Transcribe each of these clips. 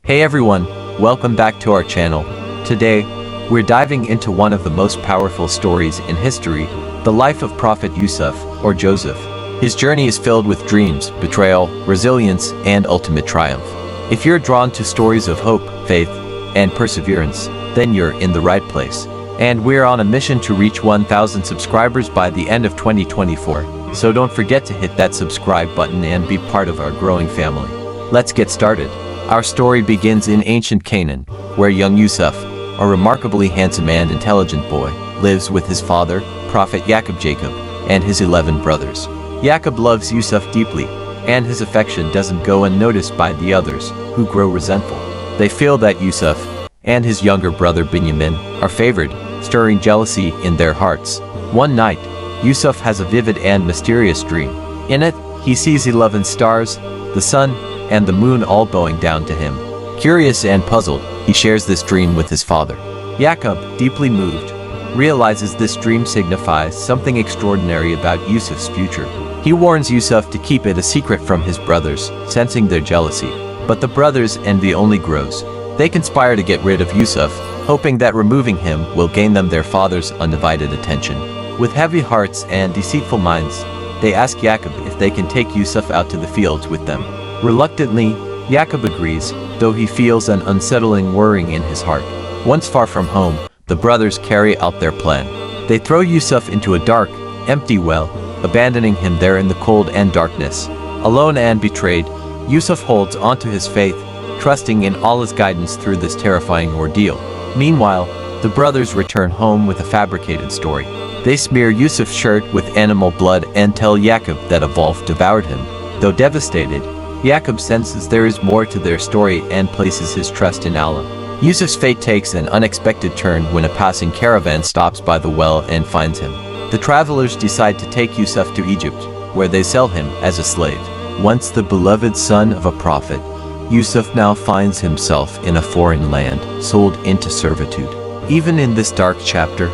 Hey everyone, welcome back to our channel. Today, we're diving into one of the most powerful stories in history, the life of Prophet Yusuf, or Joseph. His journey is filled with dreams, betrayal, resilience, and ultimate triumph. If you're drawn to stories of hope, faith, and perseverance, then you're in the right place. And we're on a mission to reach 1,000 subscribers by the end of 2024, so don't forget to hit that subscribe button and be part of our growing family. Let's get started. Our story begins in ancient Canaan, where young Yusuf, a remarkably handsome and intelligent boy, lives with his father, Prophet Jacob, and his 11 brothers. Jacob loves Yusuf deeply, and his affection doesn't go unnoticed by the others, who grow resentful. They feel that Yusuf and his younger brother Benjamin are favored, stirring jealousy in their hearts. One night, Yusuf has a vivid and mysterious dream. In it, he sees 11 stars, the sun, and the moon all bowing down to him. Curious and puzzled, he shares this dream with his father. Jacob, deeply moved, realizes this dream signifies something extraordinary about Yusuf's future. He warns Yusuf to keep it a secret from his brothers, sensing their jealousy. But the brothers' envy only grows. They conspire to get rid of Yusuf, hoping that removing him will gain them their father's undivided attention. With heavy hearts and deceitful minds, they ask Jacob if they can take Yusuf out to the fields with them. Reluctantly, Jacob agrees, though he feels an unsettling worrying in his heart. Once far from home, the brothers carry out their plan. They throw Yusuf into a dark, empty well, abandoning him there in the cold and darkness. Alone and betrayed, Yusuf holds onto his faith, trusting in Allah's guidance through this terrifying ordeal. Meanwhile, the brothers return home with a fabricated story. They smear Yusuf's shirt with animal blood and tell Jacob that a wolf devoured him. Though devastated, Jacob senses there is more to their story and places his trust in Allah. Yusuf's fate takes an unexpected turn when a passing caravan stops by the well and finds him. The travelers decide to take Yusuf to Egypt, where they sell him as a slave. Once the beloved son of a prophet, Yusuf now finds himself in a foreign land, sold into servitude. Even in this dark chapter,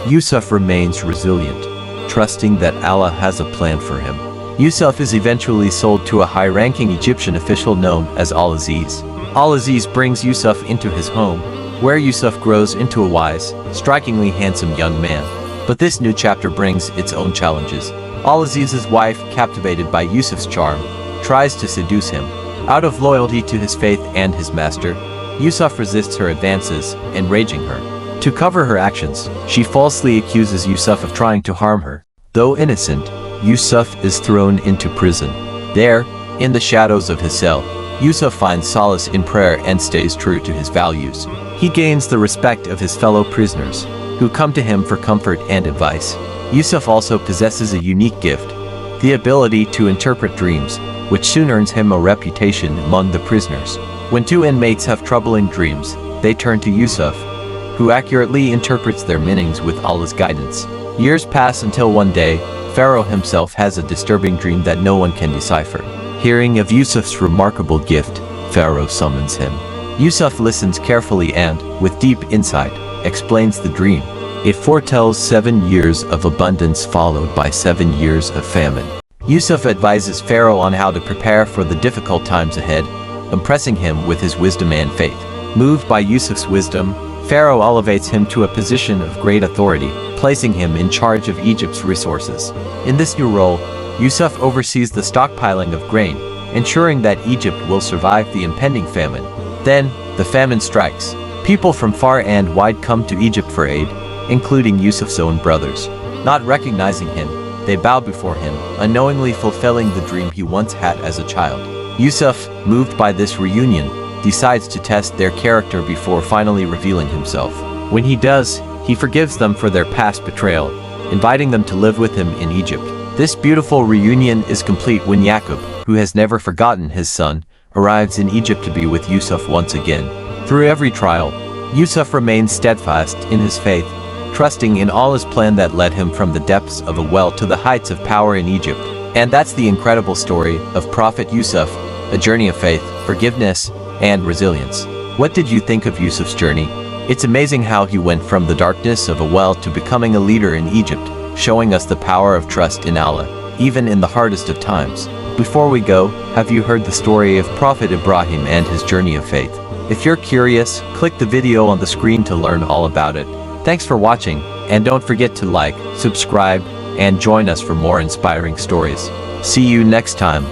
Yusuf remains resilient, trusting that Allah has a plan for him. Yusuf is eventually sold to a high-ranking Egyptian official known as Al-Aziz. Al-Aziz brings Yusuf into his home, where Yusuf grows into a wise, strikingly handsome young man. But this new chapter brings its own challenges. Al-Aziz's wife, captivated by Yusuf's charm, tries to seduce him. Out of loyalty to his faith and his master, Yusuf resists her advances, enraging her. To cover her actions, she falsely accuses Yusuf of trying to harm her. Though innocent, Yusuf is thrown into prison. There, in the shadows of his cell, Yusuf finds solace in prayer and stays true to his values. He gains the respect of his fellow prisoners, who come to him for comfort and advice. Yusuf also possesses a unique gift, the ability to interpret dreams, which soon earns him a reputation among the prisoners. When two inmates have troubling dreams, they turn to Yusuf, who accurately interprets their meanings with Allah's guidance. Years pass until one day, Pharaoh himself has a disturbing dream that no one can decipher. Hearing of Yusuf's remarkable gift, Pharaoh summons him. Yusuf listens carefully and, with deep insight, explains the dream. It foretells 7 years of abundance followed by 7 years of famine. Yusuf advises Pharaoh on how to prepare for the difficult times ahead, impressing him with his wisdom and faith. Moved by Yusuf's wisdom, Pharaoh elevates him to a position of great authority, placing him in charge of Egypt's resources. In this new role, Yusuf oversees the stockpiling of grain, ensuring that Egypt will survive the impending famine. Then, the famine strikes. People from far and wide come to Egypt for aid, including Yusuf's own brothers. Not recognizing him, they bow before him, unknowingly fulfilling the dream he once had as a child. Yusuf, moved by this reunion, decides to test their character before finally revealing himself. When he does, he forgives them for their past betrayal, inviting them to live with him in Egypt. This beautiful reunion is complete when Jacob, who has never forgotten his son, arrives in Egypt to be with Yusuf once again. Through every trial, Yusuf remains steadfast in his faith, trusting in Allah's plan that led him from the depths of a well to the heights of power in Egypt. And that's the incredible story of Prophet Yusuf, a journey of faith, forgiveness, and resilience. What did you think of Yusuf's journey? It's amazing how he went from the darkness of a well to becoming a leader in Egypt, showing us the power of trust in Allah, even in the hardest of times. Before we go, have you heard the story of Prophet Ibrahim and his journey of faith? If you're curious, click the video on the screen to learn all about it. Thanks for watching, and don't forget to like, subscribe, and join us for more inspiring stories. See you next time.